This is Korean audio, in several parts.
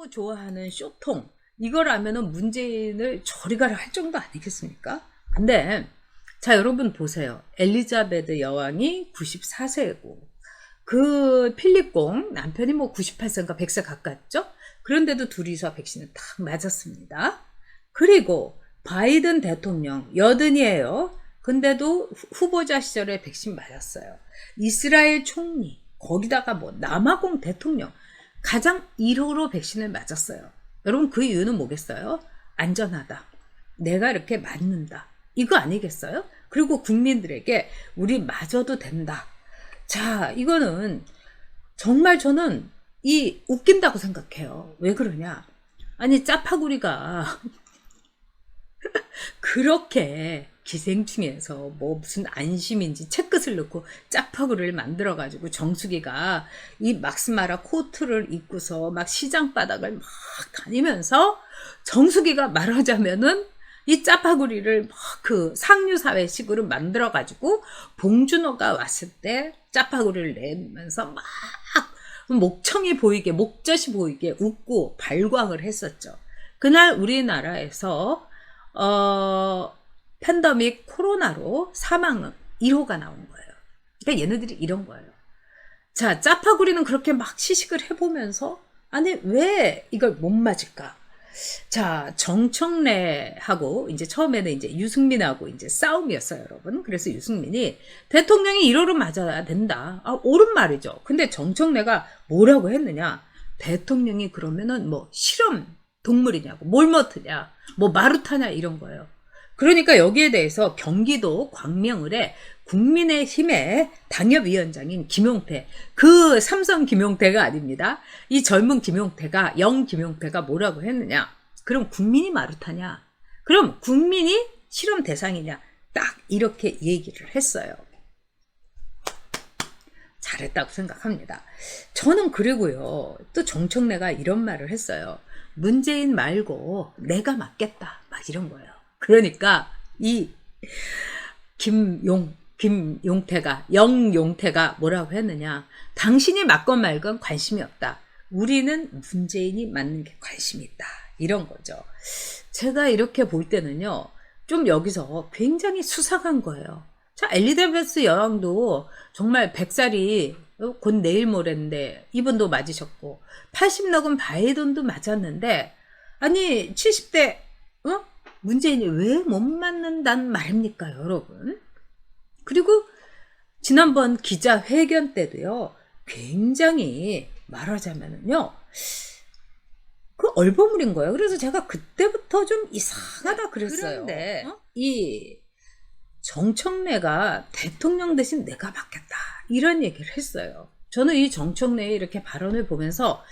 너무 좋아하는 쇼통 이거라면은 문재인을 저리 가라 할 정도 아니겠습니까? 근데 자 여러분 보세요. 엘리자베드 여왕이 94세고 그 필립공 남편이 뭐 98세인가 100세 가깝죠? 그런데도 둘이서 백신을 딱 맞았습니다. 그리고 바이든 대통령 여든이에요. 근데도 후보자 시절에 백신 맞았어요. 이스라엘 총리 거기다가 뭐 남아공 대통령 가장 1호로 백신을 맞았어요. 여러분 그 이유는 뭐겠어요? 안전하다. 내가 이렇게 맞는다. 이거 아니겠어요? 그리고 국민들에게 우리 맞아도 된다. 자, 이거는 정말 저는 웃긴다고 생각해요. 왜 그러냐? 아니 짜파구리가 그렇게 기생충에서 뭐 무슨 안심인지 채끝을 넣고 짜파구리를 만들어 가지고 정수기가 이 막스마라 코트를 입고서 막 시장 바닥을 막 다니면서 정수기가 말하자면은 이 짜파구리를 막 그 상류사회식으로 만들어 가지고 봉준호가 왔을 때 짜파구리를 내면서 막 목청이 보이게 목젖이 보이게 웃고 발광을 했었죠. 그날 우리나라에서 팬데믹 코로나로 사망은 1호가 나온 거예요. 그러니까 얘네들이 이런 거예요. 자, 짜파구리는 그렇게 막 시식을 해보면서 아니 왜 이걸 못 맞을까? 자, 정청래하고 이제 처음에는 이제 유승민하고 이제 싸움이었어요, 여러분. 그래서 유승민이 대통령이 1호로 맞아야 된다. 아, 옳은 말이죠. 근데 정청래가 뭐라고 했느냐? 대통령이 그러면은 뭐 실험 동물이냐고, 뭘 맡으냐, 뭐 마루타냐 이런 거예요. 그러니까 여기에 대해서 경기도 광명을에 국민의힘의 당협위원장인 김용태, 그 삼성 김용태가 아닙니다. 이 젊은 김용태가, 영 김용태가 뭐라고 했느냐? 그럼 국민이 마루타냐? 그럼 국민이 실험 대상이냐? 딱 이렇게 얘기를 했어요. 잘했다고 생각합니다. 저는 그리고요, 또 정청래가 이런 말을 했어요. 문재인 말고 내가 맞겠다. 막 이런 거예요. 그러니까 이 김용태가 영용태가 뭐라고 했느냐? 당신이 맞건 말건 관심이 없다. 우리는 문재인이 맞는 게 관심이 있다. 이런 거죠. 제가 이렇게 볼 때는요, 좀 여기서 굉장히 수상한 거예요. 자, 엘리자베스 여왕도 정말 100살이 곧 내일 모레인데 이분도 맞으셨고 80 넘은 바이든도 맞았는데 아니 70대 문재인이 왜 못 맞는단 말입니까, 여러분? 그리고 지난번 기자회견 때도요, 굉장히 말하자면요, 그 얼버무린 거예요. 그래서 제가 그때부터 좀 이상하다 그랬어요. 그런데 이 정청래가 대통령 대신 내가 맡겠다 이런 얘기를 했어요. 저는 이 정청래의 이렇게 발언을 보면서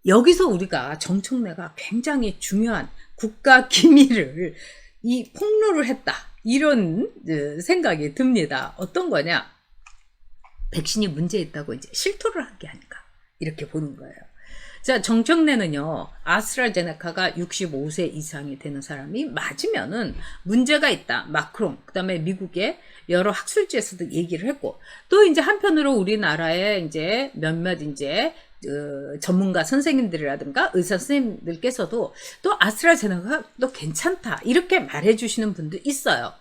여기서 우리가 정청래가 굉장히 중요한 국가 기밀을 이 폭로를 했다 이런 생각이 듭니다. 어떤 거냐? 백신이 문제 있다고 이제 실토를 한 게 아닌가 이렇게 보는 거예요. 자, 정청래는요, 아스트라제네카가 65세 이상이 되는 사람이 맞으면은 문제가 있다. 마크롱, 그 다음에 미국의 여러 학술지에서도 얘기를 했고, 또 이제 한편으로 우리나라의 이제 몇몇 이제 전문가 선생님들이라든가 의사 선생님들께서도 또 아스트라제네카가 또 괜찮다. 이렇게 말해주시는 분도 있어요.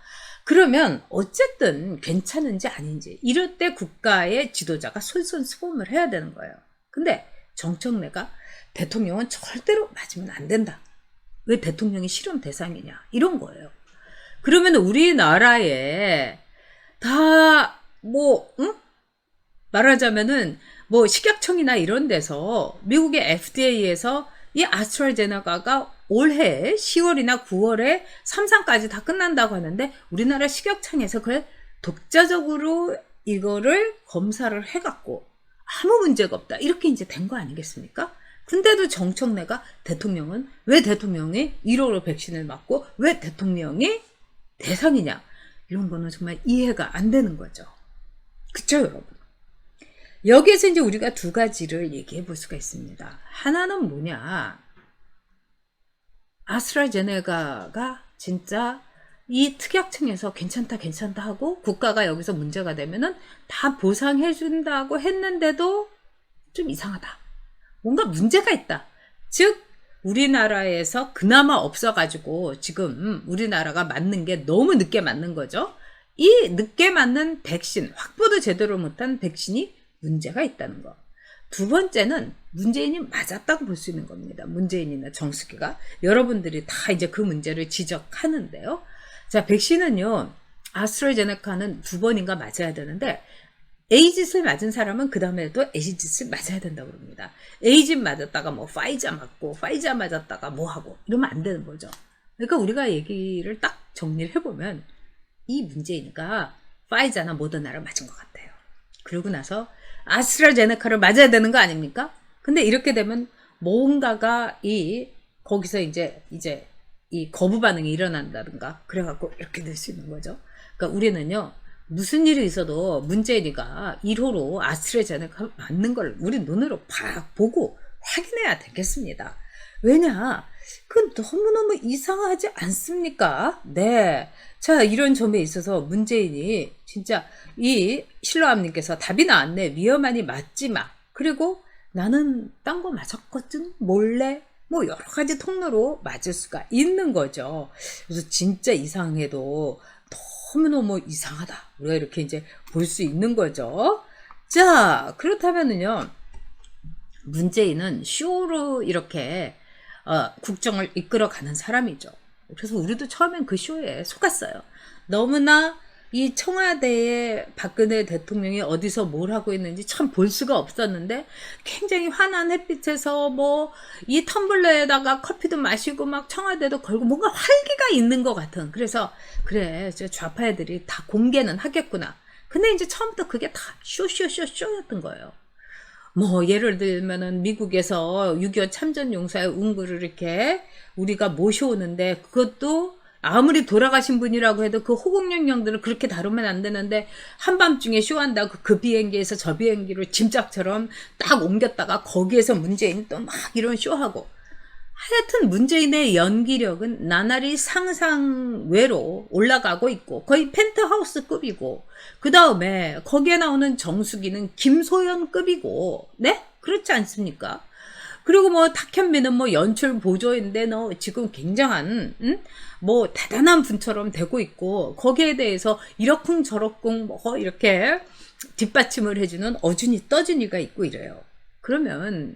그러면 어쨌든 괜찮은지 아닌지 이럴 때 국가의 지도자가 솔선수범을 해야 되는 거예요. 근데 정청래가 대통령은 절대로 맞으면 안 된다. 왜 대통령이 실험 대상이냐 이런 거예요. 그러면 우리나라에 다 뭐 말하자면은 뭐 식약청이나 이런 데서 미국의 FDA에서 이 아스트라제네카가 올해 10월이나 9월에 3상까지 다 끝난다고 하는데 우리나라 식약청에서 그걸 독자적으로 이거를 검사를 해갖고 아무 문제가 없다. 이렇게 이제 된 거 아니겠습니까? 근데도 정청래가 대통령은 왜 대통령이 1호로 백신을 맞고 왜 대통령이 대상이냐? 이런 거는 정말 이해가 안 되는 거죠. 그쵸, 여러분? 여기에서 이제 우리가 두 가지를 얘기해 볼 수가 있습니다. 하나는 뭐냐? 아스트라제네카가 진짜 이 특약청에서 괜찮다 하고 국가가 여기서 문제가 되면은 다 보상해 준다고 했는데도 좀 이상하다. 뭔가 문제가 있다. 즉 우리나라에서 그나마 없어가지고 지금 우리나라가 맞는 게 너무 늦게 맞는 거죠. 이 늦게 맞는 백신, 확보도 제대로 못한 백신이 문제가 있다는 거. 두 번째는 문재인이 맞았다고 볼 수 있는 겁니다. 문재인이나 정수기가. 여러분들이 다 이제 그 문제를 지적하는데요. 자, 백신은요, 아스트라제네카는 2번인가 맞아야 되는데, A짓을 맞은 사람은 그 다음에도 A짓을 맞아야 된다고 그럽니다. A짓 맞았다가 뭐 파이자 맞고, 파이자 맞았다가 뭐 하고, 이러면 안 되는 거죠. 그러니까 우리가 얘기를 딱 정리를 해보면, 이 문제니까 파이자나 모더나를 맞은 것 같아요. 그러고 나서 아스트라제네카를 맞아야 되는 거 아닙니까? 근데 이렇게 되면 뭔가가 거기서 이제 이 거부 반응이 일어난다든가 그래갖고 이렇게 될 수 있는 거죠. 그러니까 우리는요, 무슨 일이 있어도 문재인이가 1호로 아스트라제네카 맞는 걸 우리 눈으로 보고 확인해야 되겠습니다. 왜냐? 그건 너무너무 이상하지 않습니까? 네. 자, 이런 점에 있어서 문재인이 진짜 이 신라암님께서 답이 나왔네. 위험하니 맞지 마. 그리고 나는 딴 거 맞았거든. 몰래. 뭐 여러 가지 통로로 맞을 수가 있는 거죠. 그래서 진짜 이상해도 너무너무 이상하다. 우리가 이렇게 이제 볼 수 있는 거죠. 자, 그렇다면은요, 문재인은 쇼로 이렇게 국정을 이끌어가는 사람이죠. 그래서 우리도 처음엔 그 쇼에 속았어요. 너무나 이 청와대에 박근혜 대통령이 어디서 뭘 하고 있는지 참 볼 수가 없었는데, 굉장히 환한 햇빛에서 뭐 이 텀블러에다가 커피도 마시고 막 청와대도 걸고 뭔가 활기가 있는 것 같은. 그래서 그래, 좌파 애들이 다 공개는 하겠구나. 근데 이제 처음부터 그게 다 쇼였던 거예요. 뭐 예를 들면은 미국에서 6.25 참전용사의 운구를 이렇게 우리가 모셔오는데, 그것도 아무리 돌아가신 분이라고 해도 그 호국영령들을 그렇게 다루면 안 되는데, 한밤중에 쇼한다고 그 비행기에서 저 비행기로 짐짝처럼 딱 옮겼다가 거기에서 문재인이 또 막 이런 쇼하고. 하여튼 문재인의 연기력은 나날이 상상외로 올라가고 있고 거의 펜트하우스급이고, 그 다음에 거기에 나오는 정수기는 김소연급이고, 네? 그렇지 않습니까? 그리고 뭐 탁현민은 뭐 연출 보조인데 너 지금 굉장한 뭐 대단한 분처럼 되고 있고, 거기에 대해서 이러쿵 저러쿵 뭐 이렇게 뒷받침을 해주는 어준이 떠준이가 있고 이래요. 그러면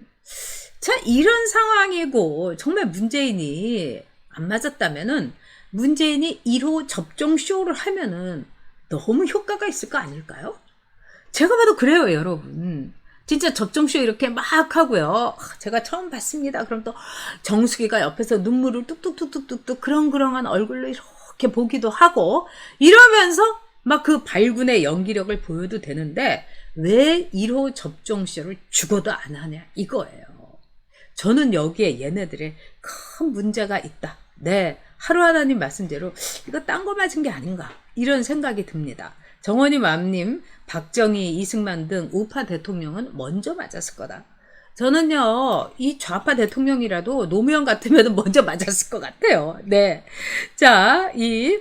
자, 이런 상황이고 정말 문재인이 안 맞았다면은 문재인이 1호 접종 쇼를 하면은 너무 효과가 있을 거 아닐까요? 제가 봐도 그래요, 여러분. 진짜 접종쇼 이렇게 막 하고요. 제가 처음 봤습니다. 그럼 또 정수기가 옆에서 눈물을 뚝뚝뚝뚝뚝 그렁그렁한 얼굴로 이렇게 보기도 하고 이러면서 막 그 발군의 연기력을 보여도 되는데, 왜 1호 접종쇼를 죽어도 안 하냐 이거예요. 저는 여기에 얘네들의 큰 문제가 있다. 네, 하루하나님 말씀대로 이거 딴 거 맞은 게 아닌가 이런 생각이 듭니다. 정원희 맘님, 박정희, 이승만 등 우파 대통령은 먼저 맞았을 거다. 저는요, 이 좌파 대통령이라도 노무현 같으면 먼저 맞았을 것 같아요. 네. 자, 이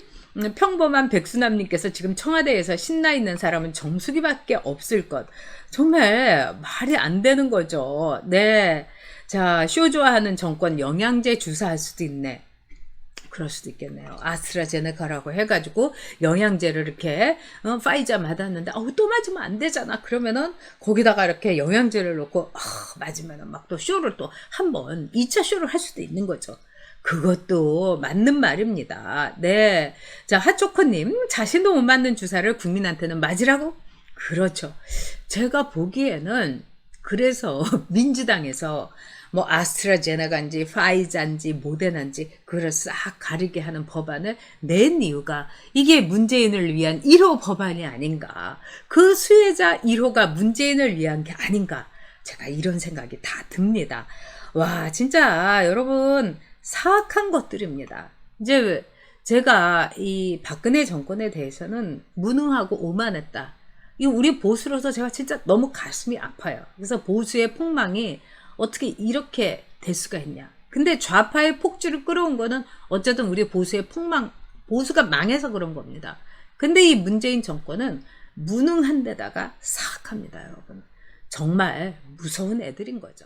평범한 백수남님께서 지금 청와대에서 신나 있는 사람은 정수기밖에 없을 것. 정말 말이 안 되는 거죠. 네. 자, 쇼 좋아하는 정권 영양제 주사할 수도 있네. 그럴 수도 있겠네요. 아스트라제네카라고 해가지고 영양제를 이렇게 파이자 맞았는데 또 맞으면 안 되잖아. 그러면은 거기다가 이렇게 영양제를 넣고 맞으면은 막 또 쇼를 또 한 번 2차 쇼를 할 수도 있는 거죠. 그것도 맞는 말입니다. 네. 자, 하초코님, 자신도 못 맞는 주사를 국민한테는 맞으라고? 그렇죠. 제가 보기에는 그래서 민주당에서 뭐 아스트라제네카인지 파이자인지 모데나인지 그걸 싹 가리게 하는 법안을 낸 이유가 이게 문재인을 위한 1호 법안이 아닌가. 그 수혜자 1호가 문재인을 위한 게 아닌가. 제가 이런 생각이 다 듭니다. 와, 진짜 여러분 사악한 것들입니다. 이제 제가 이 박근혜 정권에 대해서는 무능하고 오만했다. 이 우리 보수로서 제가 진짜 너무 가슴이 아파요. 그래서 보수의 폭망이 어떻게 이렇게 될 수가 있냐. 근데 좌파의 폭주를 끌어온 거는 어쨌든 우리 보수의 보수가 망해서 그런 겁니다. 근데 이 문재인 정권은 무능한 데다가 사악합니다, 여러분. 정말 무서운 애들인 거죠.